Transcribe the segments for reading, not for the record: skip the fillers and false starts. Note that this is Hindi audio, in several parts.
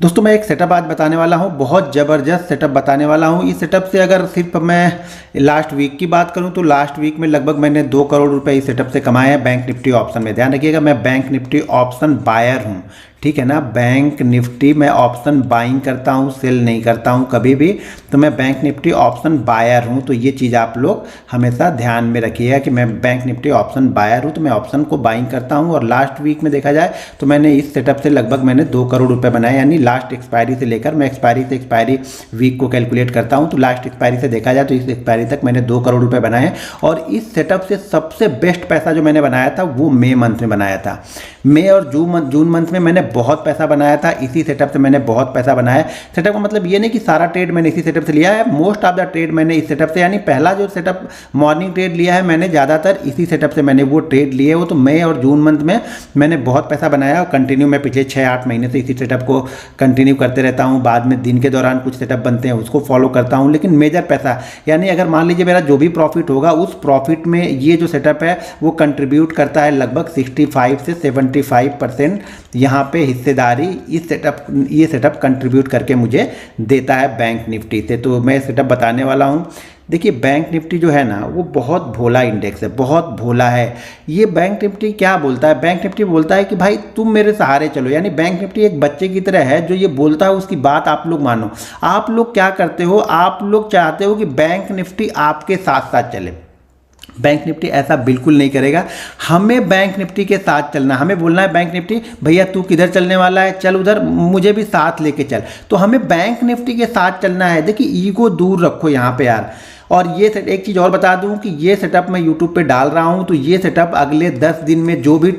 दोस्तों मैं एक सेटअप आज बताने वाला हूँ, बहुत ज़बरदस्त सेटअप बताने वाला हूँ। इस सेटअप से अगर सिर्फ मैं लास्ट वीक की बात करूँ तो लास्ट वीक में लगभग मैंने 2 करोड़ रुपए इस सेटअप से कमाए हैं बैंक निफ्टी ऑप्शन में। ध्यान रखिएगा, मैं बैंक निफ्टी ऑप्शन बायर हूँ, ठीक है ना। बैंक निफ्टी मैं ऑप्शन बाइंग करता हूँ, सेल नहीं करता हूँ कभी भी। तो मैं बैंक निफ्टी ऑप्शन बायर हूँ, तो ये चीज़ आप लोग हमेशा ध्यान में रखिएगा कि मैं बैंक निफ्टी ऑप्शन बायर हूँ, तो मैं ऑप्शन को बाइंग करता हूँ। और लास्ट वीक में देखा जाए तो मैंने इस सेटअप से लगभग मैंने 2 करोड़ रुपए बनाए, यानी लास्ट एक्सपायरी से लेकर, मैं एक्सपायरी से एक्सपायरी वीक को कैलकुलेट करता हूँ, तो लास्ट एक्सपायरी से देखा जाए तो इस एक्सपायरी तक मैंने 2 करोड़ रुपए बनाए। और इस सेटअप से सबसे बेस्ट पैसा जो मैंने बनाया था वो मई मंथ में बनाया था। मई और जून मंथ में मैंने बहुत पैसा बनाया था, इसी सेटअप से मैंने बहुत पैसा बनाया। सेटअप का मतलब ये नहीं कि सारा ट्रेड मैंने इसी सेटअप से लिया है, मोस्ट ऑफ द ट्रेड मैंने इस सेटअप से, यानी पहला जो सेटअप मॉर्निंग ट्रेड लिया है मैंने, ज़्यादातर इसी सेटअप से मैंने वो ट्रेड लिए। वो तो मई और जून मंथ में मैंने बहुत पैसा बनाया और कंटिन्यू मैं पिछले 6-8 महीने से इसी सेटअप को कंटिन्यू करते रहता हूँ। बाद में दिन के दौरान कुछ सेटअप बनते हैं उसको फॉलो करता हूँ, लेकिन मेजर पैसा, यानी अगर मान लीजिए मेरा जो भी प्रॉफिट होगा उस प्रॉफिट में ये जो सेटअप है वो कंट्रीब्यूट करता है लगभग 65 से 75% यहाँ पे हिस्सेदारी ये सेटअप कंट्रीब्यूट करके मुझे देता है बैंक निफ्टी से। तो मैं सेटअप बताने वाला हूँ। देखिए बैंक निफ्टी जो है ना वो बहुत भोला इंडेक्स है, बहुत भोला है। ये बैंक निफ्टी क्या बोलता है, बैंक निफ्टी बोलता है कि भाई तुम मेरे सहारे चलो, यानी बैंक निफ्टी एक बच्चे की तरह है जो ये बोलता है उसकी बात आप लोग मानो। आप लोग क्या करते हो, आप लोग चाहते हो कि बैंक निफ्टी आपके साथ साथ चले। बैंक निफ्टी ऐसा बिल्कुल नहीं करेगा। हमें बैंक निफ्टी के साथ चलना, हमें बोलना है बैंक निफ्टी भैया तू किधर चलने वाला है, चल उधर, मुझे भी साथ लेके चल। तो हमें बैंक निफ्टी के साथ चलना है। देखिए ईगो दूर रखो यहाँ पे यार। और ये एक चीज़ और बता दूं कि ये सेटअप मैं यूट्यूब पे डाल रहा हूं, तो ये सेटअप अगले 10 दिन में जो भी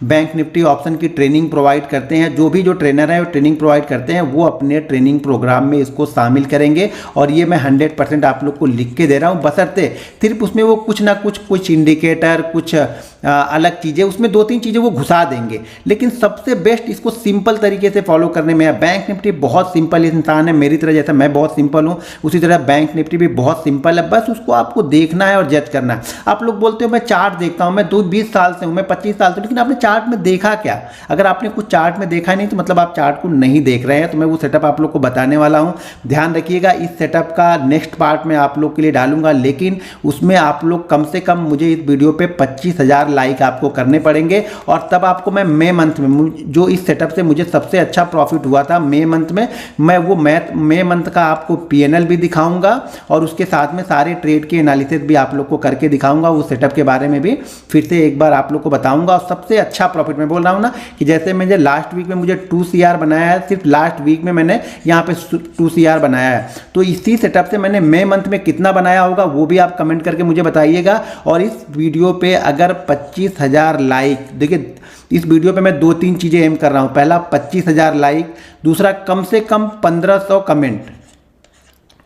बैंक निफ्टी ऑप्शन की ट्रेनिंग प्रोवाइड करते हैं, जो भी जो ट्रेनर है वो ट्रेनिंग प्रोवाइड करते हैं, वो अपने ट्रेनिंग प्रोग्राम में इसको शामिल करेंगे। और ये मैं 100% आप लोग को लिख के दे रहा हूँ, बशर्ते सिर्फ उसमें वो कुछ ना कुछ इंडिकेटर, कुछ अलग चीज़ें, उसमें 2-3 चीज़ें वो घुसा देंगे, लेकिन सबसे बेस्ट इसको सिंपल तरीके से फॉलो करने में है। बैंक निफ्टी बहुत सिंपल इंसान है, मेरी तरह, जैसा मैं बहुत सिंपल हूँ उसी तरह बैंक निफ्टी भी बहुत सिंपल है। बस उसको आपको देखना है और जज करना है। आप लोग बोलते हो मैं चार्ट देखता हूँ, मैं 20 साल से हूँ, मैं 25 साल से, लेकिन आपने चार्ट में देखा क्या? अगर आपने कुछ चार्ट में देखा नहीं तो मतलब आप चार्ट को नहीं देख रहे हैं। तो मैं वो सेटअप आप लोग को बताने वाला हूँ, ध्यान रखिएगा। इस सेटअप का नेक्स्ट पार्ट में आप लोग के लिए डालूंगा, लेकिन उसमें आप लोग कम से कम मुझे इस वीडियो पे 25,000 लाइक आपको करने पड़ेंगे। और तब आपको मैं मई मंथ में, जो इस सेटअप से मुझे सबसे अच्छा प्रॉफिट हुआ था मई मंथ में, मैं वो मई मंथ का आपको पीएनएल भी दिखाऊंगा और उसके साथ में सारे ट्रेड के एनालिसिस भी आप लोग को करके दिखाऊंगा। उस सेटअप के बारे में भी फिर से एक बार आप लोग को बताऊंगा। और सबसे अच्छा प्रॉफिट मैं बोल रहा हूं ना, कि जैसे मैंने लास्ट वीक में मुझे 2 CR बनाया है, सिर्फ लास्ट वीक में मैंने यहाँ पे 2 CR बनाया है। तो इसी सेटअप से मैंने मई मंथ में कितना बनाया होगा वो भी आप कमेंट करके मुझे बताइएगा। और इस वीडियो पे अगर 25,000 लाइक, देखिए इस वीडियो पे मैं 2-3 चीजें एम कर रहा हूं। पहला 25,000 लाइक, दूसरा कम से कम 1500 कमेंट।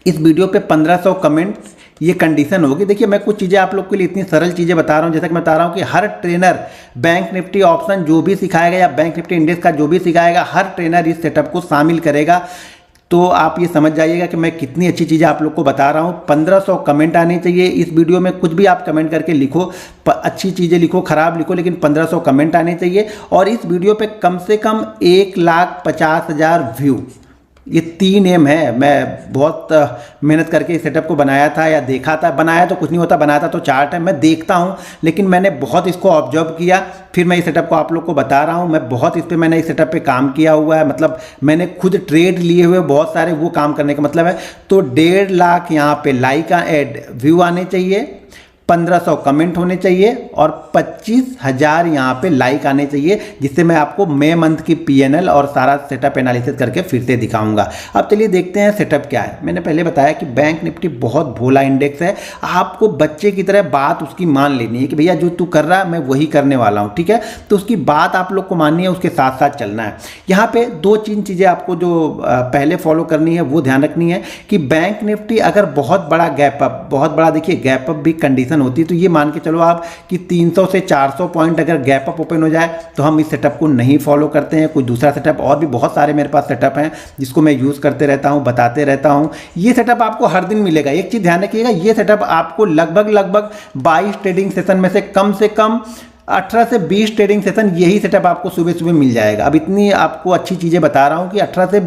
इस वीडियो पे 1500 कमेंट, ये कंडीशन होगी। देखिए मैं कुछ चीज़ें आप लोग के लिए इतनी सरल चीज़ें बता रहा हूँ, जैसा कि मैं बता रहा हूँ कि हर ट्रेनर बैंक निफ्टी ऑप्शन जो भी सिखाएगा या बैंक निफ्टी इंडेक्स का जो भी सिखाएगा, हर ट्रेनर इस सेटअप को शामिल करेगा। तो आप ये समझ जाइएगा कि मैं कितनी अच्छी चीज़ें आप लोग को बता रहा हूँ। 1500 कमेंट आने चाहिए इस वीडियो में। कुछ भी आप कमेंट करके लिखो, अच्छी चीज़ें लिखो, खराब लिखो, लेकिन 1500 कमेंट आने चाहिए। और इस वीडियो पे कम से कम 1,50,000 व्यू, ये 3 एम है। मैं बहुत मेहनत करके इस सेटअप को बनाया था, या देखा था। बनाया तो कुछ नहीं होता, बनाया था तो चार्ट है, मैं देखता हूँ, लेकिन मैंने बहुत इसको ऑब्जर्व किया, फिर मैं इस सेटअप को आप लोग को बता रहा हूँ। मैं बहुत इस पे, मैंने इस सेटअप पे काम किया हुआ है, मतलब मैंने खुद ट्रेड लिए हुए बहुत सारे, वो काम करने का मतलब है। तो 1.5 लाख यहाँ पे लाइक व्यू आने चाहिए, 1500 कमेंट होने चाहिए और 25,000 यहाँ पे लाइक आने चाहिए, जिससे मैं आपको मई मंथ की पीएनएल और सारा सेटअप एनालिसिस करके फिर से दिखाऊंगा। अब चलिए देखते हैं सेटअप क्या है। मैंने पहले बताया कि बैंक निफ्टी बहुत भोला इंडेक्स है। आपको बच्चे की तरह बात उसकी मान लेनी है कि भैया जो तू कर रहा है मैं वही करने वाला हूँ, ठीक है। तो उसकी बात आप लोग को माननी है, उसके साथ साथ चलना है। यहाँ पे 2-3 चीज़ें आपको जो पहले फॉलो करनी है वो ध्यान रखनी है कि बैंक निफ्टी अगर बहुत बड़ा गैप अप, बहुत बड़ा, देखिए गैप अप भी कंडीशन होती है, तो ये मान के चलो आप कि 300 से 400 पॉइंट अगर गैप अप ओपन हो जाए तो हम इस सेटअप को नहीं फॉलो करते हैं। कोई दूसरा सेटअप, और भी बहुत सारे मेरे पास सेटअप हैं जिसको मैं यूज़ करते रहता हूं, बताते रहता हूं। ये सेटअप आपको हर दिन मिलेगा। एक चीज़ ध्यान रखिएगा, ये सेटअप आपको लगभग 22 ट्रेडिंग सेशन में से कम 18 से 20 ट्रेडिंग सेशन यही सेटअप आपको सुबह सुबह मिल जाएगा। अब इतनी आपको अच्छी चीज़ें बता रहा हूँ कि 18 से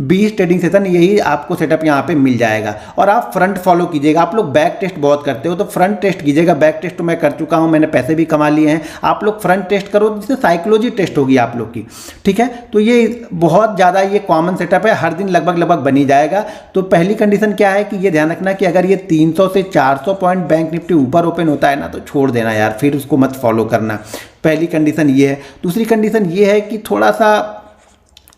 20 ट्रेडिंग सेशन यही आपको सेटअप यहाँ पे मिल जाएगा। और आप फ्रंट फॉलो कीजिएगा। आप लोग बैक टेस्ट बहुत करते हो तो फ्रंट टेस्ट कीजिएगा। बैक टेस्ट तो मैं कर चुका हूँ, मैंने पैसे भी कमा लिए हैं। आप लोग फ्रंट टेस्ट करो जिससे साइकोलॉजी टेस्ट होगी आप लोग की, ठीक है। तो ये बहुत ज़्यादा ये कॉमन सेटअप है, हर दिन लगभग बनी जाएगा। तो पहली कंडीशन क्या है कि ये ध्यान रखना कि अगर ये 300 से 400 पॉइंट बैंक निफ्टी ऊपर ओपन होता है ना तो छोड़ देना यार, फिर उसको मत फॉलो करना। पहली कंडीशन ये है। दूसरी कंडीशन ये है कि थोड़ा सा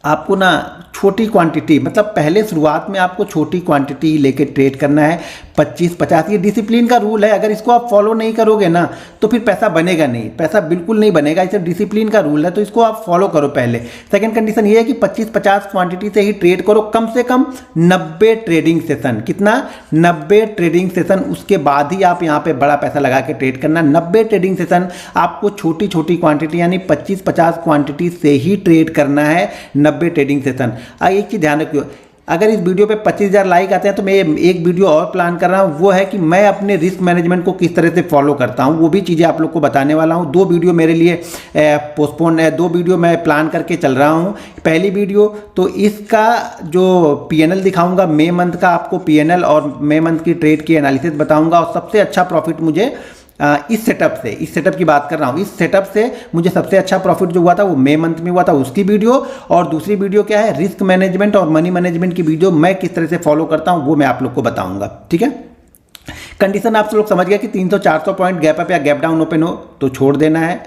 आपको ना छोटी क्वांटिटी, मतलब पहले शुरुआत में आपको छोटी क्वांटिटी लेके ट्रेड करना है, 25-50। ये डिसिप्लिन का रूल है, अगर इसको आप फॉलो नहीं करोगे ना तो फिर पैसा बनेगा नहीं, पैसा बिल्कुल नहीं बनेगा। इसे डिसिप्लिन का रूल है तो इसको आप फॉलो करो पहले। सेकंड कंडीशन ये है कि 25-50 क्वांटिटी से ही ट्रेड करो, कम से कम 90 ट्रेडिंग सेशन। कितना? 90 ट्रेडिंग सेशन। उसके बाद ही आप यहाँ पे बड़ा पैसा लगा के ट्रेड करना। 90 ट्रेडिंग सेशन आपको छोटी छोटी क्वांटिटी यानी 25-50 क्वांटिटी से ही ट्रेड करना है, 90 ट्रेडिंग सेशन। एक चीज़ ध्यान रखियो, अगर इस वीडियो पे 25,000 लाइक आते हैं तो मैं एक वीडियो और प्लान कर रहा हूँ, वो है कि मैं अपने रिस्क मैनेजमेंट को किस तरह से फॉलो करता हूँ, वो भी चीज़ें आप लोग को बताने वाला हूँ। 2 वीडियो मेरे लिए पोस्टपोन है, 2 वीडियो मैं प्लान करके चल रहा हूँ। पहली वीडियो तो इसका जो PNL दिखाऊंगा, मई मंथ का आपको PNL और मई मंथ की ट्रेड की एनालिसिस बताऊँगा। और सबसे अच्छा प्रॉफिट मुझे इस सेटअप की बात कर रहा हूँ। इस सेटअप से मुझे सबसे अच्छा प्रॉफिट जो हुआ था वो मई मंथ में हुआ था, उसकी वीडियो। और दूसरी वीडियो क्या है, रिस्क मैनेजमेंट और मनी मैनेजमेंट की वीडियो, मैं किस तरह से फॉलो करता हूँ वो मैं आप लोग को बताऊंगा, ठीक है। कंडीशन आप लोग समझ गए कि 300-400 पॉइंट गैप अप या गैप डाउन ओपन हो तो छोड़ देना है।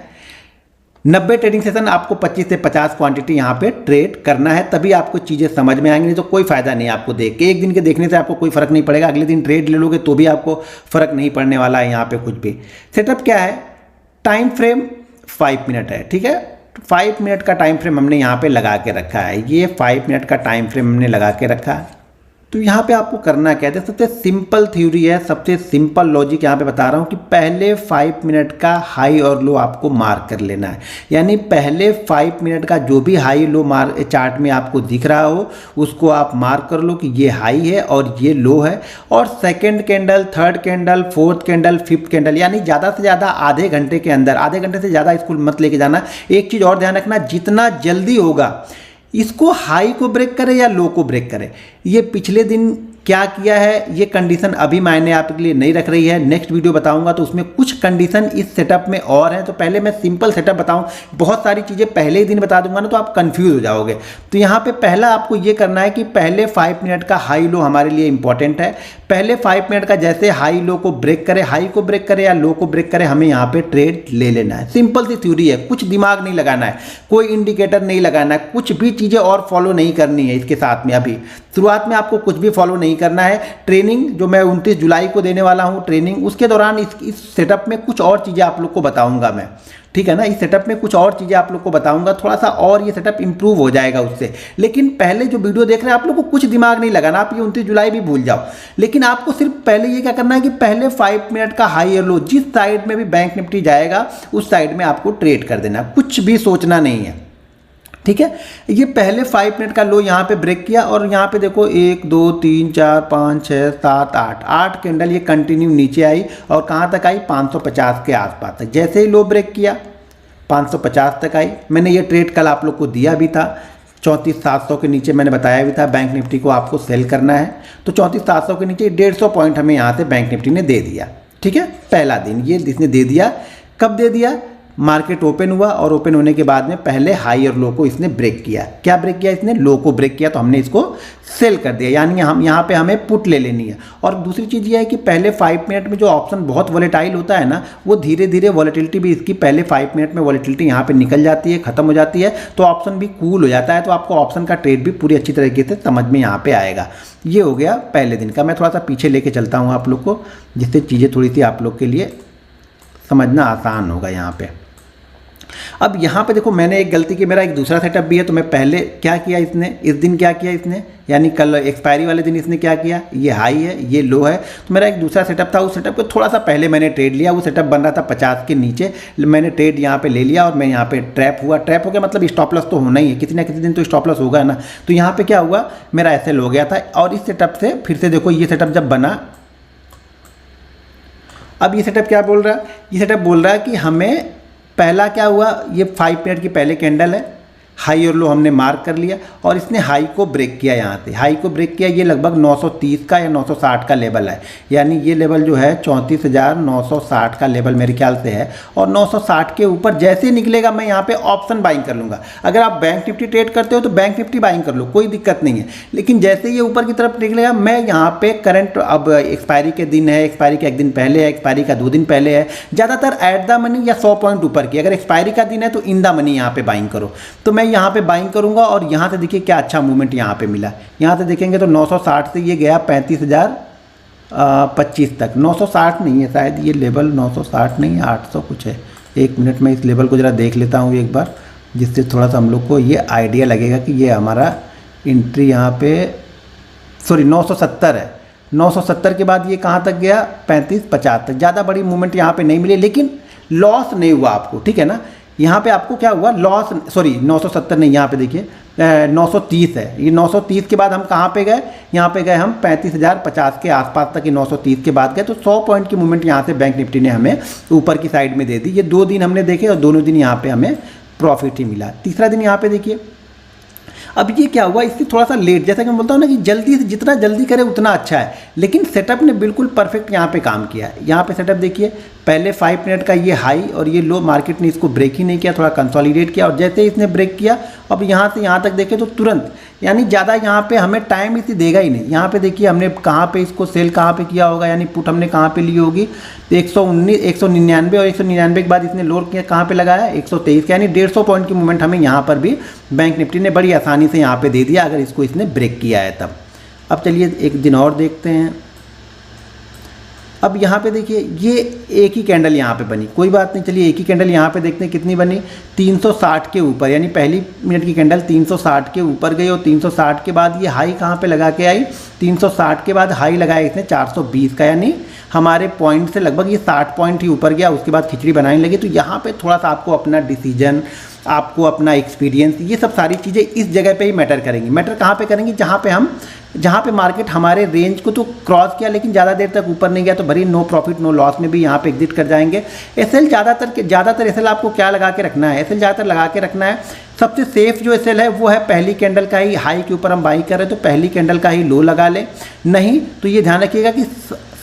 90 ट्रेडिंग सेशन आपको 25 से 50 क्वांटिटी यहाँ पे ट्रेड करना है, तभी आपको चीज़ें समझ में आएंगी। नहीं तो कोई फायदा नहीं आपको देख के। एक दिन के देखने से आपको कोई फर्क नहीं पड़ेगा, अगले दिन ट्रेड ले लोगे तो भी आपको फर्क नहीं पड़ने वाला है यहाँ पे कुछ भी। सेटअप क्या है, टाइम फ्रेम 5 मिनट है, ठीक है। 5 मिनट का टाइम फ्रेम हमने यहाँ पे लगा के रखा है। ये 5 मिनट का टाइम फ्रेम हमने लगा के रखा है। तो यहाँ पे आपको करना क्या है, सबसे सिंपल थ्योरी है, सबसे सिंपल लॉजिक यहाँ पे बता रहा हूँ कि पहले 5 मिनट का हाई और लो आपको मार्क कर लेना है। यानी पहले 5 मिनट का जो भी हाई लो चार्ट में आपको दिख रहा हो उसको आप मार्क कर लो कि ये हाई है और ये लो है। और second candle, third candle, fourth candle, fifth candle, यानी ज़्यादा से ज़्यादा आधे घंटे के अंदर, आधे घंटे से ज़्यादा इसको मत लेके जाना। एक चीज़ और ध्यान रखना, जितना जल्दी होगा इसको हाई को ब्रेक करे या लो को ब्रेक करे। ये पिछले दिन क्या किया है, ये कंडीशन अभी मायने आपके लिए नहीं रख रही है। नेक्स्ट वीडियो बताऊंगा तो उसमें कुछ कंडीशन इस सेटअप में और हैं। तो पहले मैं सिंपल सेटअप बताऊं, बहुत सारी चीज़ें पहले ही दिन बता दूंगा ना तो आप कंफ्यूज हो जाओगे। तो यहाँ पे पहला आपको ये करना है कि पहले 5 मिनट का हाई लो हमारे लिए इंपॉर्टेंट है। पहले 5 मिनट का जैसे हाई लो को ब्रेक करे, हाई को ब्रेक करे या लो को ब्रेक करे, हमें यहाँ पे ट्रेड ले लेना है। सिंपल सी थ्योरी है, कुछ दिमाग नहीं लगाना है, कोई इंडिकेटर नहीं लगाना है, कुछ भी चीज़ें और फॉलो नहीं करनी है। इसके साथ में अभी शुरुआत में आपको कुछ भी फॉलो नहीं करना है। ट्रेनिंग जो मैं 29 जुलाई को देने वाला हूँ ट्रेनिंग, उसके दौरान इस सेटअप में कुछ और चीज़ें आप लोग को बताऊंगा मैं, ठीक है ना। इस सेटअप में कुछ और चीज़ें आप लोग को बताऊंगा, थोड़ा सा और ये सेटअप इंप्रूव हो जाएगा उससे। लेकिन पहले जो वीडियो देख रहे हैं आप लोग को कुछ दिमाग नहीं लगाना, आप ये 29 जुलाई भी भूल जाओ। लेकिन आपको सिर्फ पहले ये क्या करना है कि पहले 5 मिनट का हाई और लो जिस साइड में भी बैंक निफ्टी जाएगा उस साइड में आपको ट्रेड कर देना, कुछ भी सोचना नहीं है, ठीक है। ये पहले 5 मिनट का लो यहाँ पे ब्रेक किया और यहाँ पे देखो 1 2 3 4 5 6 7 8 कैंडल ये कंटिन्यू नीचे आई और कहाँ तक आई, 550 के आसपास तक। जैसे ही लो ब्रेक किया 550 तक आई। मैंने ये ट्रेड कल आप लोग को दिया भी था, 34,700 के नीचे मैंने बताया भी था बैंक निफ्टी को आपको सेल करना है। तो 34,700 के नीचे 150 पॉइंट हमें यहाँ से बैंक निफ्टी ने दे दिया, ठीक है। पहला दिन ये इसने दे दिया। कब दे दिया, मार्केट ओपन हुआ और ओपन होने के बाद में पहले हाई और लो को इसने ब्रेक किया। क्या ब्रेक किया इसने, लो को ब्रेक किया, तो हमने इसको सेल कर दिया। यानी हम यहाँ पे हमें पुट ले लेनी है। और दूसरी चीज़ ये है कि पहले 5 मिनट में जो ऑप्शन बहुत वॉलेटाइल होता है ना, वो धीरे धीरे वॉलेटिलिटी भी इसकी पहले 5 मिनट में वॉलेटिलिटी यहाँ पे निकल जाती है, खत्म हो जाती है, तो ऑप्शन भी कूल हो जाता है। तो आपको ऑप्शन का ट्रेड भी पूरी अच्छी तरीके से समझ में यहाँ पे आएगा। ये हो गया पहले दिन का। मैं थोड़ा सा पीछे लेके चलता हूँ आप लोग को, जिससे चीज़ें थोड़ी सी आप लोग के लिए समझना आसान होगा यहाँ पे। अब यहाँ पे देखो मैंने एक गलती की, मेरा एक दूसरा सेटअप भी है। तो मैं पहले क्या किया इसने, इस दिन क्या किया इसने, यानी कल एक्सपायरी वाले दिन इसने क्या किया, ये हाई है ये लो है। तो मेरा एक दूसरा सेटअप था, उस सेटअप को थोड़ा सा पहले मैंने ट्रेड लिया। वो सेटअप बन रहा था 50 के नीचे, मैंने ट्रेड यहाँ पे ले लिया और मैं यहाँ पे ट्रैप हुआ। ट्रैप हो गया मतलब स्टॉप लॉस तो होना ही है, किसी ना किसी दिन तो स्टॉप लॉस होगा ना। तो यहाँ पे क्या हुआ, मेरा एसएल हो गया था। और इस सेटअप से फिर से देखो, ये सेटअप जब बना, अब ये सेटअप क्या बोल रहा है, ये सेटअप बोल रहा है कि हमें पहला क्या हुआ, ये 5 मिनट की पहले कैंडल है, हाई और लो हमने मार्क कर लिया और इसने हाई को ब्रेक किया। यहाँ से हाई को ब्रेक किया, ये लगभग 930 का या 960 का लेवल है, यानी ये लेवल जो है 34,960 का लेवल मेरे ख्याल से है। और 960 के ऊपर जैसे निकलेगा मैं यहाँ पे ऑप्शन बाइंग कर लूँगा। अगर आप बैंक निफ्टी ट्रेड करते हो तो बैंक निफ्टी बाइंग कर लो, कोई दिक्कत नहीं है। लेकिन जैसे ये ऊपर की तरफ निकलेगा मैं यहाँ पे करंट, अब एक्सपायरी के दिन है, एक्सपायरी का 1 दिन पहले है, एक्सपायरी का 2 दिन पहले है, ज़्यादातर एट द मनी या 100 पॉइंट ऊपर की। अगर एक्सपायरी का दिन है तो इन द मनी यहाँ पे बाइंग करो। तो मैं यहाँ पे बाइंग करूंगा और यहाँ से देखिए क्या अच्छा मूवमेंट यहाँ पे मिला। यहाँ से देखेंगे तो 960 से ये गया 35,025 तक। 960 नहीं है शायद ये लेवल, 960 नहीं है, 800 कुछ है। 1 मिनट में इस लेवल को ज़रा देख लेता हूँ एक बार, जिससे थोड़ा सा हम लोग को ये आइडिया लगेगा कि ये हमारा एंट्री यहाँ पे, सॉरी 970 है। 970 के बाद ये कहाँ तक गया, 35-50 तक। ज़्यादा बड़ी मूवमेंट यहाँ पे नहीं मिली, लेकिन लॉस नहीं हुआ आपको, ठीक है ना। यहाँ पे आपको क्या हुआ, लॉस, सॉरी 970 नहीं, यहाँ पे देखिए 930 है। ये 930 के बाद हम कहाँ पे गए, यहाँ पे गए हम 35,050 के आसपास तक। ये 930 के बाद गए तो 100 पॉइंट की मूवमेंट यहाँ से बैंक निफ्टी ने हमें ऊपर की साइड में दे दी। ये 2 दिन हमने देखे और दोनों दिन यहाँ पे हमें प्रॉफिट ही मिला। तीसरा दिन यहाँ पे देखिए, अब ये क्या हुआ, इससे थोड़ा सा लेट, जैसा कि मैं बोलता हूँ ना कि जल्दी से जितना जल्दी करे उतना अच्छा है, लेकिन सेटअप ने बिल्कुल परफेक्ट यहाँ पे काम किया है। यहाँ पे सेटअप देखिए, पहले 5 मिनट का ये हाई और ये लो, मार्केट ने इसको ब्रेक ही नहीं किया, थोड़ा कंसोलिडेट किया और जैसे इसने ब्रेक किया अब यहाँ से यहाँ तक देखें तो तुरंत, यानी ज़्यादा यहाँ पे हमें टाइम इसे देगा ही नहीं। यहाँ पे देखिए हमने कहाँ पे इसको सेल कहाँ पे किया होगा, यानी पुट हमने कहाँ पे ली होगी, 199 और 199 के बाद इसने लोअर किया कहाँ पे लगाया 123, यानी 150 पॉइंट की मूवमेंट हमें यहाँ पर भी बैंक निफ्टी ने बड़ी आसानी से यहाँ पे दे दिया, अगर इसको इसने ब्रेक किया है तब। अब चलिए एक दिन और देखते हैं। अब यहाँ पे देखिए ये एक ही कैंडल यहाँ पे बनी, कोई बात नहीं, चलिए एक ही कैंडल यहाँ पे देखते हैं कितनी बनी, 360 के ऊपर, यानी पहली मिनट की कैंडल 360 के ऊपर गई और 360 के बाद ये हाई कहाँ पे लगा के आई, 360 के बाद हाई लगाया इसने 420 का, यानी हमारे पॉइंट से लगभग ये 60 पॉइंट ही ऊपर गया। उसके बाद खिचड़ी बनाने लगी। तो यहाँ पे थोड़ा सा आपको अपना डिसीजन, आपको अपना एक्सपीरियंस, ये सब सारी चीज़ें इस जगह पे ही मैटर करेंगी। मैटर कहाँ पे करेंगी, जहाँ पे मार्केट हमारे रेंज को तो क्रॉस किया लेकिन ज़्यादा देर तक ऊपर नहीं गया, तो भरी नो प्रॉफिट नो लॉस में भी यहाँ पे एग्जिट कर जाएंगे। एसएल ज़्यादातर एसएल आपको क्या लगा के रखना है, एसएल ज़्यादातर लगा के रखना है। सबसे सेफ जो एसएल है वो है पहली कैंडल का ही हाई के ऊपर हम बाई कर रहे हैं तो पहली कैंडल का ही लो लगा ले, नहीं तो ये ध्यान रखिएगा कि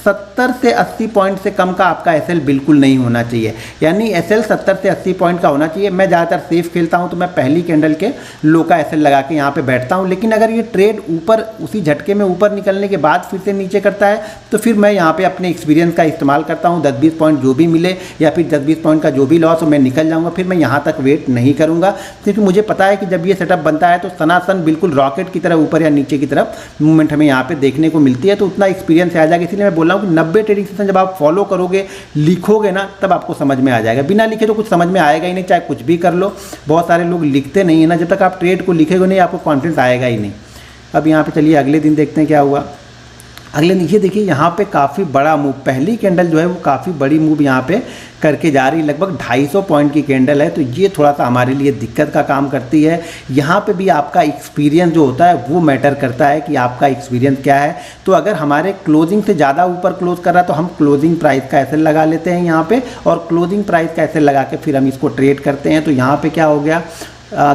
70 से 80 पॉइंट से कम का आपका एसएल बिल्कुल नहीं होना चाहिए, यानी एसएल 70 से 80 पॉइंट का होना चाहिए। मैं ज़्यादातर सेफ खेलता हूं तो मैं पहली कैंडल के लो का एसएल लगा के यहाँ पे बैठता हूं, लेकिन अगर ये ट्रेड ऊपर उसी झटके में ऊपर निकलने के बाद फिर से नीचे करता है तो फिर मैं यहाँ पे अपने एक्सपीरियंस का इस्तेमाल करता हूँ। 10-20 पॉइंट जो भी मिले या फिर 10-20 पॉइंट का जो भी लॉस हो मैं निकल जाऊँगा, फिर मैं यहाँ तक वेट नहीं करूँगा, क्योंकि मुझे पता है कि जब ये सेटअप बनता है तो सनातन बिल्कुल रॉकेट की तरह ऊपर या नीचे की तरफ मूवमेंट हमें यहाँ पे देखने को मिलती है। तो उतना एक्सपीरियंस आ जाएगा, इसलिए मैं बोल रहा हूँ कि 90 ट्रेडिंग सेशन जब आप फॉलो करोगे, लिखोगे ना, तब आपको समझ में आ जाएगा। बिना लिखे तो कुछ समझ में आएगा ही नहीं, चाहे कुछ भी कर लो। बहुत सारे लोग लिखते नहीं है ना, जब तक आप ट्रेड को लिखेगे नहीं आपको कॉन्फिडेंस आएगा ही नहीं। अब यहाँ पे चलिए अगले दिन देखते हैं क्या हुआ। अगले नीचे देखिए यहाँ पे काफ़ी बड़ा मूव, पहली कैंडल जो है वो काफ़ी बड़ी मूव यहाँ पे करके जा रही, लगभग 250 पॉइंट की कैंडल है। तो ये थोड़ा सा हमारे लिए दिक्कत का काम करती है। यहाँ पे भी आपका एक्सपीरियंस जो होता है वो मैटर करता है कि आपका एक्सपीरियंस क्या है। तो अगर हमारे क्लोजिंग से ज़्यादा ऊपर क्लोज कर रहा है तो हम क्लोजिंग प्राइस का एसएल लगा लेते हैं यहाँ पे, और क्लोजिंग प्राइस का एसएल लगा के फिर हम इसको ट्रेड करते हैं। तो यहाँ पर क्या हो गया,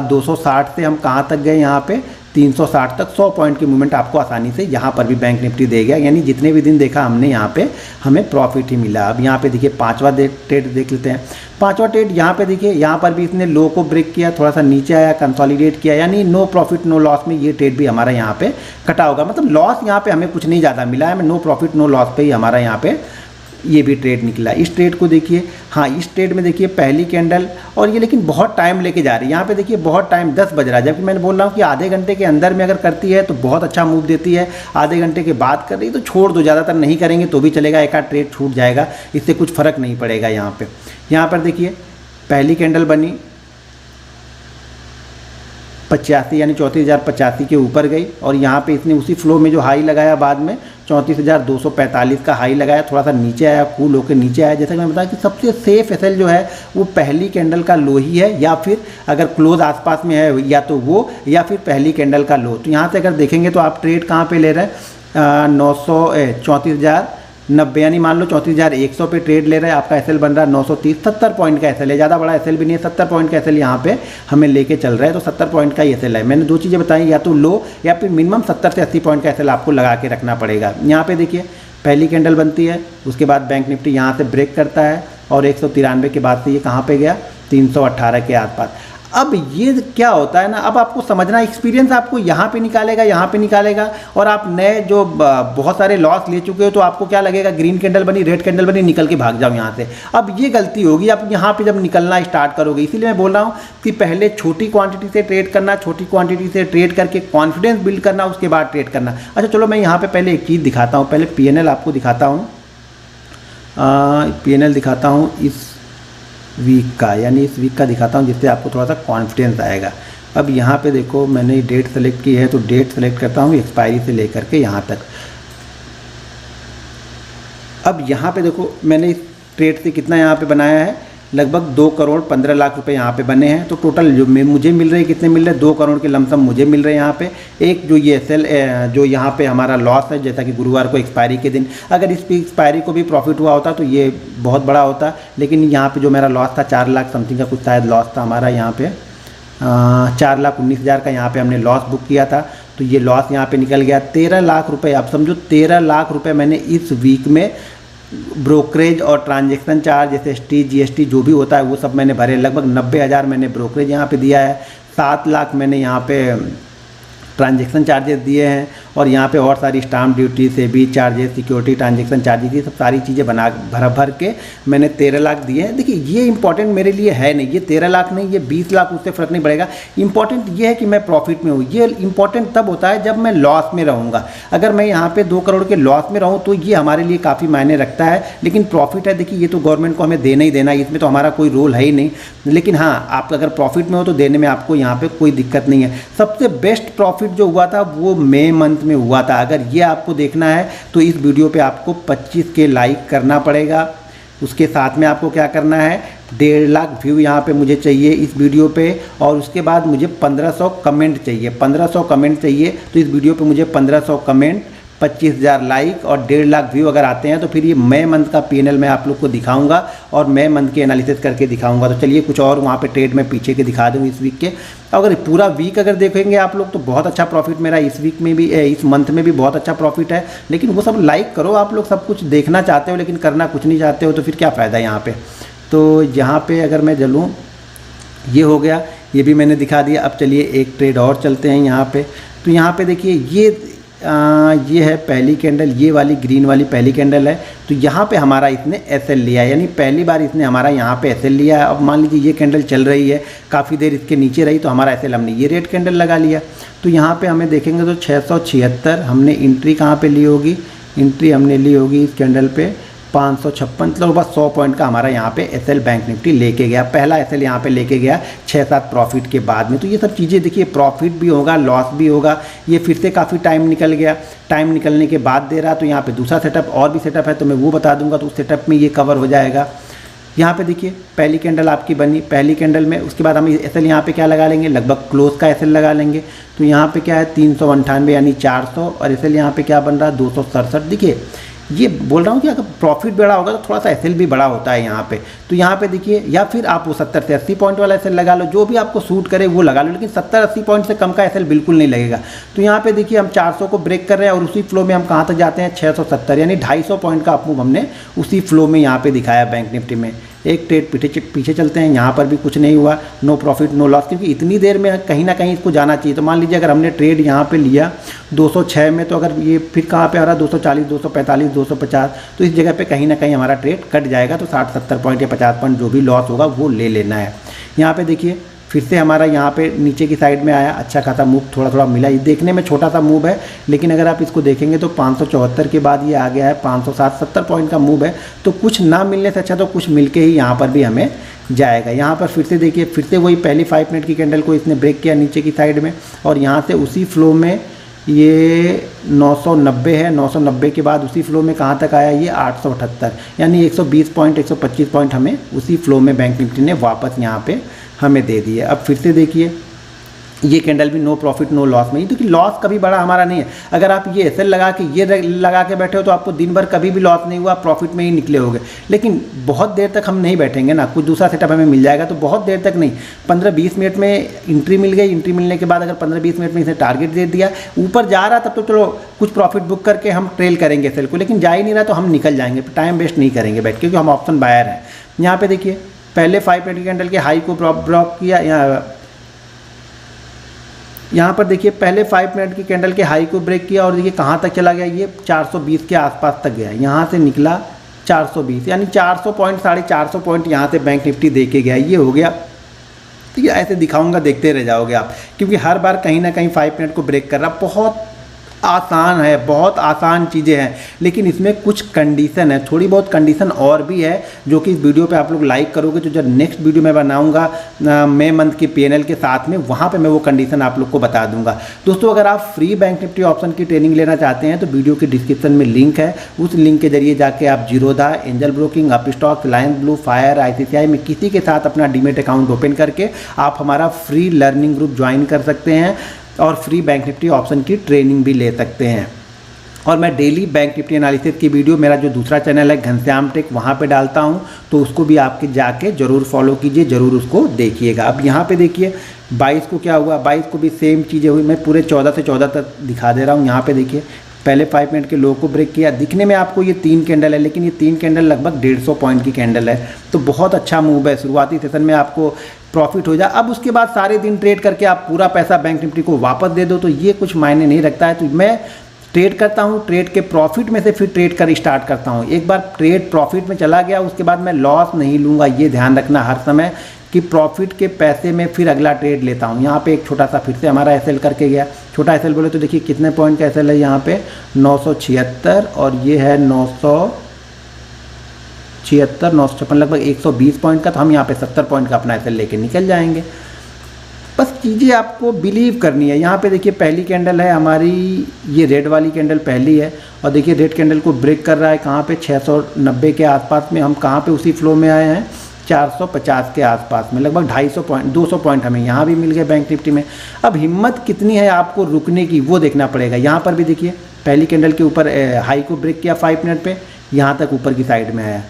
260 से हम कहाँ तक गए, यहाँ पे 360 तक 100 पॉइंट की मूवमेंट आपको आसानी से यहाँ पर भी बैंक निफ्टी दे गया, यानी जितने भी दिन देखा हमने यहाँ पे हमें प्रॉफिट ही मिला। अब यहाँ पे देखिए पांचवा ट्रेड देख लेते हैं। पांचवा ट्रेड यहाँ पे देखिए, यहाँ पर भी इसने लो को ब्रेक किया, थोड़ा सा नीचे आया, कंसोलिडेट किया, यानी नो प्रॉफिट नो लॉस में ये ट्रेड भी हमारा यहाँ पे कटा होगा। मतलब लॉस यहाँ पे हमें कुछ नहीं ज़्यादा मिला है, हमें नो प्रॉफिट नो लॉस पे ही हमारा यहाँ पे ये भी ट्रेड निकला। इस ट्रेड को देखिए, हाँ इस ट्रेड में देखिए पहली कैंडल, और ये लेकिन बहुत टाइम लेके जा रही है। यहाँ पे देखिए बहुत टाइम, 10 बज रहा है, जबकि मैंने बोल रहा हूँ कि आधे घंटे के अंदर में अगर करती है तो बहुत अच्छा मूव देती है। आधे घंटे के बाद कर रही तो छोड़ दो, ज़्यादातर नहीं करेंगे तो भी चलेगा, एक आध ट्रेड छूट जाएगा, इससे कुछ फ़र्क नहीं पड़ेगा। यहाँ पर देखिए पहली कैंडल बनी 85, यानी 34,085 के ऊपर गई, और यहाँ पे इसने उसी फ्लो में जो हाई लगाया बाद में 34,245 का हाई लगाया, थोड़ा सा नीचे आया, कूल होकर नीचे आया। जैसा कि मैं बताया कि सबसे सेफ एसएल जो है वो पहली कैंडल का लो ही है, या फिर अगर क्लोज आसपास में है या तो वो, या फिर पहली कैंडल का लो। तो यहाँ से अगर देखेंगे तो आप ट्रेड कहाँ पे ले रहे हैं, 34,000 90 यानी मान लो 34,100 पे ट्रेड ले रहे हैं, आपका एसएल बन रहा है 930, 70 पॉइंट का एसएल है, ज़्यादा बड़ा एसएल भी नहीं है, 70 पॉइंट का एसएल यहाँ पे हमें लेके चल रहा है, तो 70 पॉइंट का ही एसएल है। मैंने दो चीज़ें बताई, या तो लो या फिर मिनिमम 70 से 80 पॉइंट का एसएल आपको लगा के रखना पड़ेगा। यहाँ पे देखिए पहली कैंडल बनती है, उसके बाद बैंक निफ्टी यहाँ से ब्रेक करता है और 193 के बाद से ये कहाँ पे गया, 318 के आसपास। अब ये क्या होता है ना, अब आपको समझना, एक्सपीरियंस आपको यहाँ पे निकालेगा और आप नए जो बहुत सारे लॉस ले चुके हो तो आपको क्या लगेगा, ग्रीन कैंडल बनी, रेड कैंडल बनी, निकल के भाग जाओ यहाँ से। अब ये गलती होगी आप यहाँ पे जब निकलना स्टार्ट करोगे। इसीलिए मैं बोल रहा हूँ कि पहले छोटी क्वांटिटी से ट्रेड करना, छोटी क्वांटिटी से ट्रेड करके कॉन्फिडेंस बिल्ड करना, उसके बाद ट्रेड करना। अच्छा चलो मैं यहाँ पर पहले एक चीज़ दिखाता हूँ, पहले PNL आपको दिखाता हूँ, PNL दिखाता हूँ इस वीक का, यानी इस वीक का दिखाता हूँ, जिससे आपको थोड़ा सा कॉन्फिडेंस आएगा। अब यहाँ पे देखो मैंने डेट सेलेक्ट की है, तो डेट सेलेक्ट करता हूँ एक्सपायरी से लेकर के यहाँ तक। अब यहाँ पे देखो मैंने इस ट्रेड से कितना यहाँ पे बनाया है, लगभग 2,15,00,000 रुपए यहाँ पे बने हैं। तो टोटल जो मुझे मिल रहे हैं, कितने मिल रहे हैं, 2 करोड़ के लमसम मुझे मिल रहे हैं यहाँ पे। एक जो ये सेल जो यहाँ पे हमारा लॉस है, जैसा कि गुरुवार को एक्सपायरी के दिन, अगर इस एक्सपायरी को भी प्रॉफिट हुआ होता तो ये बहुत बड़ा होता, लेकिन यहाँ पे जो मेरा लॉस था 4 लाख समथिंग का कुछ शायद लॉस था हमारा यहाँ पे, 4,19,000 का यहाँ पे हमने लॉस बुक किया था। तो ये लॉस यहाँ पे निकल गया 13 लाख रुपए। आप समझो 13 लाख रुपए मैंने इस वीक में ब्रोकरेज और ट्रांजैक्शन चार्ज जैसे ST GST जो भी होता है वो सब मैंने भरे। लगभग 90,000 मैंने ब्रोकरेज यहाँ पे दिया है, 7 लाख मैंने यहाँ पे ट्रांजैक्शन चार्जेस दिए हैं, और यहाँ पे और सारी स्टाम्प ड्यूटी से भी चार्जेस, सिक्योरिटी ट्रांजैक्शन चार्जेस, ये सब सारी चीज़ें भर के मैंने 13 लाख दिए हैं। देखिए ये इंपॉर्टेंट मेरे लिए है नहीं, ये 13 लाख नहीं, ये 20 लाख, उससे फ़र्क नहीं पड़ेगा। इंपॉर्टेंट ये है कि मैं प्रॉफिट में हूँ। ये इंपॉर्टेंट तब होता है जब मैं लॉस में रहूँगा। अगर मैं यहाँ पे 2 करोड़ के लॉस में रहूँ तो ये हमारे लिए काफ़ी मायने रखता है, लेकिन प्रॉफिट है, देखिए ये तो गवर्नमेंट को हमें देना ही देना है, इसमें तो हमारा कोई रोल है ही नहीं। लेकिन हाँ, आप अगर प्रॉफिट में हो तो देने में आपको यहाँ पर कोई दिक्कत नहीं है। सबसे बेस्ट प्रॉफिट जो हुआ था वो मई मंथ में हुआ था। अगर ये आपको देखना है तो इस वीडियो पे आपको 25 के लाइक करना पड़ेगा। उसके साथ में आपको क्या करना है, 1.5 लाख व्यू यहाँ पे मुझे चाहिए इस वीडियो पे, और उसके बाद मुझे 1500 कमेंट चाहिए, 1500 कमेंट चाहिए। तो इस वीडियो पे मुझे 1500 कमेंट, 25,000 लाइक और 1.5 लाख व्यू अगर आते हैं तो फिर ये मई मंथ का PNL मैं आप लोग को दिखाऊंगा और मई मंथ के एनालिसिस करके दिखाऊंगा। तो चलिए कुछ और वहाँ पे ट्रेड में पीछे के दिखा दूँ इस वीक के। अगर पूरा वीक अगर देखेंगे आप लोग तो बहुत अच्छा प्रॉफिट मेरा इस वीक में भी, इस मंथ में भी बहुत अच्छा प्रॉफिट है। लेकिन वो सब लाइक करो, आप लोग सब कुछ देखना चाहते हो लेकिन करना कुछ नहीं चाहते हो, तो फिर क्या फ़ायदा यहाँ पर। तो यहाँ पर अगर मैं चलूँ, ये हो गया, ये भी मैंने दिखा दिया। अब चलिए एक ट्रेड और चलते हैं यहाँ पर। तो यहाँ पर देखिए ये है पहली कैंडल, ये वाली ग्रीन वाली पहली कैंडल है। तो यहाँ पे हमारा इसने एसएल लिया है, यानी पहली बार इसने हमारा यहाँ पे एसएल लिया है। अब मान लीजिए ये कैंडल चल रही है, काफ़ी देर इसके नीचे रही तो हमारा एसएल हमने ये रेड कैंडल लगा लिया। तो यहाँ पे हमें देखेंगे तो 676 हमने एंट्री कहाँ पे ली होगी, एंट्री हमने ली होगी इस कैंडल पे 556, मतलब बस 100 पॉइंट का हमारा यहाँ पे एसएल बैंक निफ्टी लेके गया। पहला एसएल यहाँ पे लेके गया 6-7 प्रॉफिट के बाद में। तो ये सब चीज़ें देखिए, प्रॉफिट भी होगा, लॉस भी होगा। ये फिर से काफ़ी टाइम निकल गया, टाइम निकलने के बाद दे रहा। तो यहाँ पे दूसरा सेटअप और भी सेटअप है तो मैं वो बता दूंगा, तो उस सेटअप में ये कवर हो जाएगा। यहाँ पे देखिए पहली कैंडल आपकी बनी, पहली कैंडल में उसके बाद हम एसएल यहाँ पे क्या लगा लेंगे, लगभग क्लोज का एसएल लगा लेंगे। तो यहाँ पे क्या है 398 यानी 400, और एसएल यहाँ पे क्या बन रहा है 267। देखिए ये बोल रहा हूँ कि अगर प्रॉफिट बड़ा होगा तो थोड़ा सा एसएल भी बड़ा होता है यहाँ पे। तो यहाँ पे देखिए, या फिर आप वो 70 से 80 पॉइंट वाला एसएल लगा लो, जो भी आपको सूट करे वो लगा लो, लेकिन 70-80 पॉइंट से कम का एसएल बिल्कुल नहीं लगेगा। तो यहाँ पे देखिए हम 400 को ब्रेक कर रहे हैं और उसी फ्लो में हम कहाँ तक जाते हैं 670, यानी 250 पॉइंट का अपमूव हमने उसी फ्लो में यहाँ पे दिखाया बैंक निफ्टी में। एक ट्रेड पीछे चलते हैं, यहाँ पर भी कुछ नहीं हुआ, नो प्रॉफिट नो लॉस, क्योंकि इतनी देर में कहीं ना कहीं इसको जाना चाहिए। तो मान लीजिए अगर हमने ट्रेड यहाँ पे लिया 206 में, तो अगर ये फिर कहाँ पे आ रहा 240, 245, 250, तो इस जगह पे कहीं ना कहीं हमारा ट्रेड कट जाएगा। तो 60-70 पॉइंट या 50 पॉइंट जो भी लॉस होगा वो ले लेना है। यहाँ पे देखिए फिर से हमारा यहाँ पे नीचे की साइड में आया, अच्छा खासा मूव थोड़ा थोड़ा मिला। ये देखने में छोटा सा मूव है, लेकिन अगर आप इसको देखेंगे तो 574 के बाद ये आ गया है 560-70 पॉइंट का मूव है। तो कुछ ना मिलने से अच्छा तो कुछ मिलके ही यहाँ पर भी हमें जाएगा। यहाँ पर फिर से देखिए, फिर से वही पहली 5 मिनट की कैंडल को इसने ब्रेक किया नीचे की साइड में, और यहाँ से उसी फ्लो में ये 990 है, 990 के बाद उसी फ्लो में कहाँ तक आया ये 878, यानी 120 पॉइंट 125 पॉइंट हमें उसी फ्लो में बैंक निफ्टी ने वापस यहाँ पे हमें दे दिए। अब फिर से देखिए ये कैंडल भी नो प्रॉफिट नो लॉस में, क्योंकि लॉस कभी बड़ा हमारा नहीं है। अगर आप ये एसएल लगा के ये लगा के बैठे हो तो आपको दिन भर कभी भी लॉस नहीं हुआ, प्रॉफिट में ही निकले होगे। लेकिन बहुत देर तक हम नहीं बैठेंगे ना, कुछ दूसरा सेटअप हमें मिल जाएगा तो बहुत देर तक नहीं, 15-20 मिनट में एंट्री मिल गई। एंट्री मिलने के बाद अगर 15-20 मिनट में इसे टारगेट दे दिया, ऊपर जा रहा तब तो चलो कुछ प्रॉफिट बुक करके हम ट्रेल करेंगे सेल को, लेकिन जा ही नहीं रहा तो हम निकल जाएंगे, टाइम वेस्ट नहीं करेंगे बैठ, क्योंकि हम ऑप्शन बायर हैं। यहाँ पे देखिए पहले 5 मिनट कैंडल के हाई को ब्लॉक किया, यहाँ पर देखिए पहले 5 मिनट की कैंडल के हाई को ब्रेक किया और देखिए कहाँ तक चला गया, ये 420 के आसपास तक गया। यहाँ से निकला 420, यानी 400 पॉइंट 450 पॉइंट यहाँ से बैंक निफ्टी दे के गया। ये हो गया। तो ये ऐसे दिखाऊंगा, देखते रह जाओगे आप, क्योंकि हर बार कहीं ना कहीं 5 मिनट को ब्रेक कर रहा। बहुत आसान है, बहुत आसान चीज़ें हैं, लेकिन इसमें कुछ कंडीशन है, थोड़ी बहुत कंडीशन और भी है, जो कि इस वीडियो पे आप लोग लाइक करोगे तो जब नेक्स्ट वीडियो मैं बनाऊंगा मई मंथ की पीएनएल के साथ में, वहाँ पे मैं वो कंडीशन आप लोग को बता दूंगा। दोस्तों अगर आप फ्री बैंक निफ्टी ऑप्शन की ट्रेनिंग लेना चाहते हैं तो वीडियो के डिस्क्रिप्शन में लिंक है, उस लिंक के जरिए जाके आप Zerodha, angel broking, Upstox, Reliance blue, fire, ICICI में किसी के साथ अपना डीमेट अकाउंट ओपन करके आप हमारा फ्री लर्निंग ग्रुप ज्वाइन कर सकते हैं और फ्री बैंक निफ्टी ऑप्शन की ट्रेनिंग भी ले सकते हैं। और मैं डेली बैंक निफ्टी एनालिसिस की वीडियो मेरा जो दूसरा चैनल है घनश्याम टेक, वहाँ पे डालता हूँ, तो उसको भी आपके जाके ज़रूर फॉलो कीजिए, ज़रूर उसको देखिएगा। अब यहाँ पे देखिए 22 को क्या हुआ, 22 को भी सेम चीज़ें हुई। मैं पूरे 14 से 14 तक दिखा दे रहा हूँ। यहाँ पे देखिए पहले 5 मिनट के लो को ब्रेक किया। दिखने में आपको ये 3 कैंडल है, लेकिन ये 3 कैंडल लगभग 150 पॉइंट की कैंडल है, तो बहुत अच्छा मूव है। शुरुआती सेशन में आपको प्रॉफिट हो जाए, अब उसके बाद सारे दिन ट्रेड करके आप पूरा पैसा बैंक निफ्टी को वापस दे दो तो ये कुछ मायने नहीं रखता है। तो मैं ट्रेड करता हूँ, ट्रेड के प्रॉफिट में से फिर ट्रेड कर स्टार्ट करता हूँ। एक बार ट्रेड प्रॉफिट में चला गया उसके बाद मैं लॉस नहीं लूँगा, ये ध्यान रखना हर समय कि प्रॉफिट के पैसे में फिर अगला ट्रेड लेता हूँ। यहाँ पे एक छोटा सा फिर से हमारा एसएल करके गया, छोटा एसएल बोले तो देखिए कितने पॉइंट का एसएल है यहाँ पे 976 और ये है 976, 956, लगभग 120 पॉइंट का। तो हम यहाँ पे 70 पॉइंट का अपना एसएल लेके निकल जाएंगे। बस चीज़ें आपको बिलीव करनी है। यहाँ पे देखिए पहली कैंडल है हमारी, ये रेड वाली कैंडल पहली है और देखिए रेड कैंडल को ब्रेक कर रहा है कहाँ पे 690 के आसपास में। हम कहाँ पे उसी फ्लो में आए हैं 450 के आसपास में, लगभग 250 पॉइंट 200 पॉइंट हमें यहाँ भी मिल गए बैंक निफ्टी में। अब हिम्मत कितनी है आपको रुकने की वो देखना पड़ेगा। यहाँ पर भी देखिए पहली कैंडल के ऊपर हाई को ब्रेक किया 5 मिनट पे, यहाँ तक ऊपर की साइड में आया।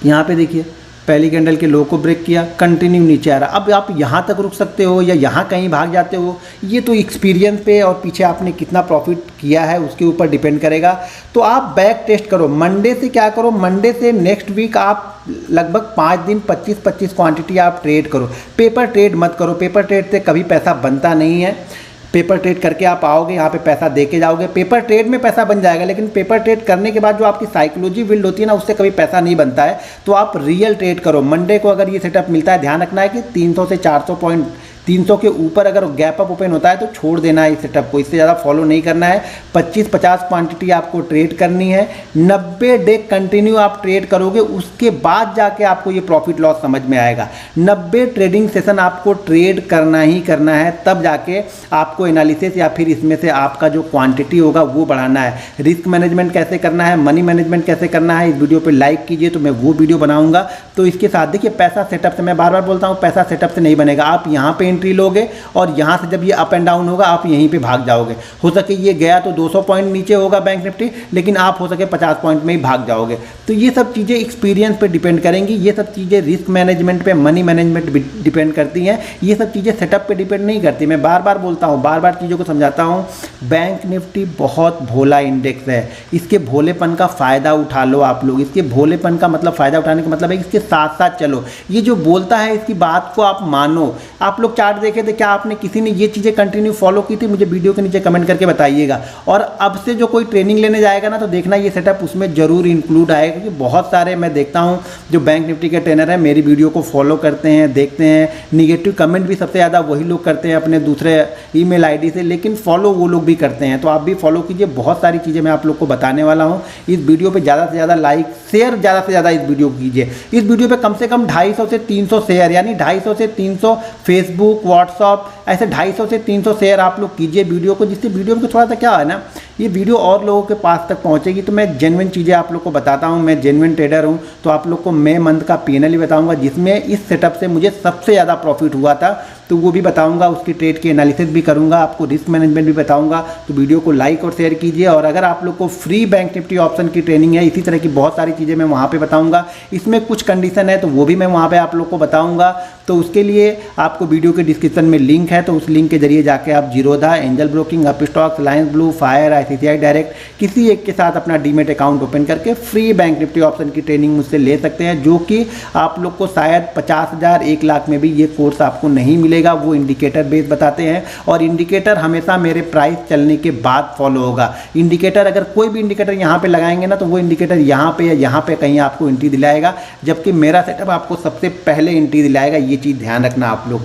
यहाँ पे देखिए पहली कैंडल के लो को ब्रेक किया, कंटिन्यू नीचे आ रहा। अब आप यहाँ तक रुक सकते हो या यहाँ कहीं भाग जाते हो, ये तो एक्सपीरियंस पे और पीछे आपने कितना प्रॉफिट किया है उसके ऊपर डिपेंड करेगा। तो आप बैक टेस्ट करो। मंडे से क्या करो, मंडे से नेक्स्ट वीक आप लगभग 5 दिन 25-25 क्वांटिटी आप ट्रेड करो। पेपर ट्रेड मत करो, पेपर ट्रेड से कभी पैसा बनता नहीं है। पेपर ट्रेड करके आप आओगे यहाँ पे पैसा दे के जाओगे, पेपर ट्रेड में पैसा बन जाएगा, लेकिन पेपर ट्रेड करने के बाद जो आपकी साइकोलॉजी बिल्ड होती है ना, उससे कभी पैसा नहीं बनता है। तो आप रियल ट्रेड करो। मंडे को अगर ये सेटअप मिलता है, ध्यान रखना है कि 300 से 400 पॉइंट, 300 के ऊपर अगर गैप अप ओपन होता है तो छोड़ देना है इस सेटअप को, इससे ज़्यादा फॉलो नहीं करना है। 25-50 क्वांटिटी आपको ट्रेड करनी है, 90 डे कंटिन्यू आप ट्रेड करोगे, उसके बाद जाके आपको ये प्रॉफिट लॉस समझ में आएगा। 90 ट्रेडिंग सेशन आपको ट्रेड करना ही करना है, तब जाके आपको एनालिसिस या फिर इसमें से आपका जो क्वांटिटी होगा वो बढ़ाना है। रिस्क मैनेजमेंट कैसे करना है, मनी मैनेजमेंट कैसे करना है, इस वीडियो पर लाइक कीजिए तो मैं वो वीडियो बनाऊंगा। तो इसके साथ देखिए पैसा सेटअप से, मैं बार बार बोलता हूँ पैसा सेटअप से नहीं बनेगा। आप यहाँ पे एंट्री लोगे और यहाँ से जब ये अप एंड डाउन होगा आप यहीं पे भाग जाओगे। हो सके ये गया तो 200 पॉइंट नीचे होगा बैंक निफ्टी, लेकिन आप हो सके 50 पॉइंट में ही भाग जाओगे। तो ये सब चीज़ें एक्सपीरियंस पे डिपेंड करेंगी, ये सब चीज़ें रिस्क मैनेजमेंट पे, मनी मैनेजमेंट डिपेंड करती हैं। ये सब चीज़ें सेटअप पे डिपेंड नहीं करती। मैं बार बार बोलता हूँ, बार बार चीज़ों को समझाता हूँ। बैंक निफ्टी बहुत भोला इंडेक्स है, इसके भोलेपन का फ़ायदा उठा लो आप लोग। इसके भोलेपन का मतलब, फ़ायदा उठाने का मतलब है इसके साथ साथ चलो। ये जो बोलता है इसकी बात को आप मानो। आप लोग चार्ट देखे थे, क्या आपने किसी ने ये चीज़ें कंटिन्यू फॉलो की थी? मुझे वीडियो के नीचे कमेंट करके बताइएगा। और अब से जो कोई ट्रेनिंग लेने जाएगा ना, तो देखना ये सेटअप उसमें जरूर इंक्लूड आएगा, क्योंकि बहुत सारे मैं देखता हूँ जो बैंक निफ्टी के ट्रेनर हैं, मेरी वीडियो को फॉलो करते हैं, देखते हैं। निगेटिव कमेंट भी सबसे ज़्यादा वही लोग करते हैं अपने दूसरे ईमेल आईडी से, लेकिन फॉलो वो लोग भी करते हैं। तो आप भी फॉलो कीजिए, बहुत सारी चीज़ें मैं आप लोग को बताने वाला हूँ। इस वीडियो पर ज़्यादा से ज़्यादा लाइक, शेयर ज़्यादा से ज़्यादा इस वीडियो को कीजिए। इस वीडियो पर कम से कम 250 से 300 शेयर, यानी 250 से 300 फेसबुक, व्हाट्सअप ऐसे 250 से 300 शेयर आप लोग कीजिए वीडियो को, जिससे वीडियो में थोड़ा सा क्या है ना, ये वीडियो और लोगों के पास तक पहुंचेगी। तो मैं जेन्युइन चीज़ें आप लोग को बताता हूं, मैं जेन्युइन ट्रेडर हूं। तो आप लोग को मैं मंथ का P&L ही बताऊंगा, जिसमें इस सेटअप से मुझे सबसे ज़्यादा प्रॉफिट हुआ था, तो वो भी बताऊंगा, उसकी ट्रेड की एनालिसिस भी करूंगा, आपको रिस्क मैनेजमेंट भी बताऊंगा। तो वीडियो को लाइक और शेयर कीजिए। और अगर आप लोग को फ्री बैंक निफ्टी ऑप्शन की ट्रेनिंग है, इसी तरह की बहुत सारी चीज़ें मैं वहाँ पे बताऊंगा, इसमें कुछ कंडीशन है तो वो भी मैं वहाँ पे आप लोग को बताऊंगा। तो उसके लिए आपको वीडियो के डिस्क्रिप्शन में लिंक है, तो उस लिंक के जरिए जाके आप Zerodha, angel broking, Upstox, Lions blue, fire, ICICI direct किसी एक के साथ अपना डीमेट अकाउंट ओपन करके फ्री बैंक निफ्टी ऑप्शन की ट्रेनिंग मुझसे ले सकते हैं, जो कि आप लोग को शायद 50,000 1 लाख में भी ये कोर्स आपको नहीं मिलेगा। वो इंडिकेटर बेस बताते हैं, और इंडिकेटर हमेशा मेरे प्राइस चलने के बाद फॉलो होगा। इंडिकेटर अगर कोई भी इंडिकेटर यहाँ पे लगाएंगे ना, तो वो इंडिकेटर यहाँ पे या यहाँ पे कहीं आपको एंट्री दिलाएगा, जबकि मेरा सेटअप आपको सबसे पहले एंट्री दिलाएगा। ये चीज़ ध्यान रखना आप लोग।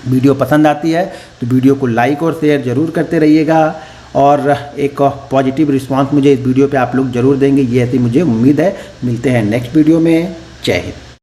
वीडियो पसंद आती है तो वीडियो को लाइक और शेयर ज़रूर करते रहिएगा, और एक पॉजिटिव रिस्पांस मुझे इस वीडियो पे आप लोग ज़रूर देंगे, ये ऐसी मुझे उम्मीद है। मिलते हैं नेक्स्ट वीडियो में। जय हिंद।